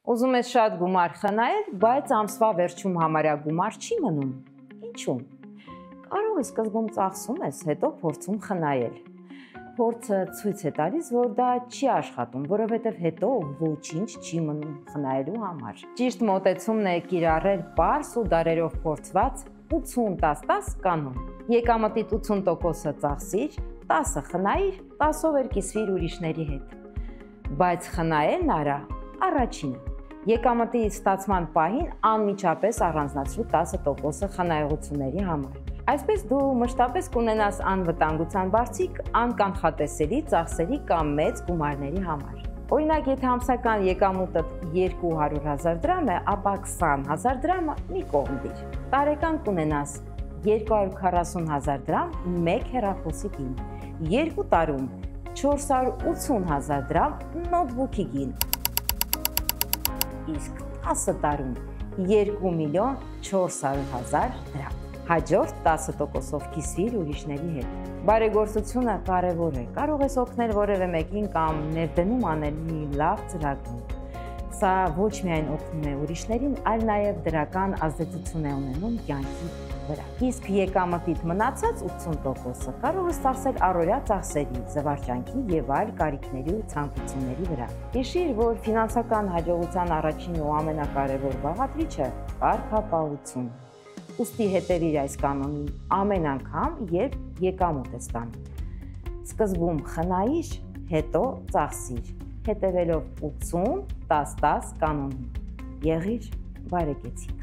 Ուզում ես շատ գումար խնայել, բայց ամսվա վերջում համարյա գումար չի մնում։ Ինչու՞մ։ Կարող ես սկզբում ծախսում ես, հետո փորձում խնայել։ Փորձը ցույց է տալիս, որ դա չի աշխատում, որովհետև հետո ոչինչ չի մնում խնայելու համար։ Ճիշտ մոտեցումն է կիրառել պարզ ու դարերով փորձված 80-10-10 կանոն։ Եկամտիդ 80%-ը ծախսիր, 10-ը խնայիր, 10-ով էլ կիսվիր ուրիշների հետ։ Բայց խնայելն արա առաջինը։ Եկամտի ստացման պահին անմիջապես առանձնացրու 10%-ը խնայողությունների համար։ Այսպես դու մշտապես կունենաս անվտանգության բարձիկ, անկանխատեսելի ծախսերի կամ մեծ գումարների համար։ Օրինակ, եթե ամսական եկամուտը 200,000 դրամ է, ապա 20,000 դրամը մի կողմ դիր։ Տարեկան կունենաս 240,000 դրամ մեկ հեռախոսի գին, 2 տարում 480,000 դրամ նոթբուքի գին, իսկ 10 տարում 2,400,000 դրամ։ Հաջորդ 10%-ով կիսվիր ուրիշների հետ։ Բարեգործությունը կարևոր է, կարող ես օգնել որևէ մեկին կամ ներդնում անել մի լավ ծրագրում։ Սա ոչ միայն օգնում է ուրիշներին, այլ նաև դրական ազդեցություն է ունենում կյանքի վրա։ Իսկ եկամտիդ մնացած 80%-ը կարող ես ծախսել առօրյա ծախսերի, զվարճանքի եւ այլ կարիքների ու ցանկությունների վրա։ Հիշիր, որ ֆինանսական հաջողության առաջին ու ամենակարևոր բաղադրիչը կարգապահություն։ Ուստի հետևիր այս կանոնին ամեն անգամ, երբ եկամուտ ես ստանում։ Սկզբում խնայիր, հետո ծախսիր, հետևելով 80-10-10 կանոնին։ Եղիր բարեկեցիկ։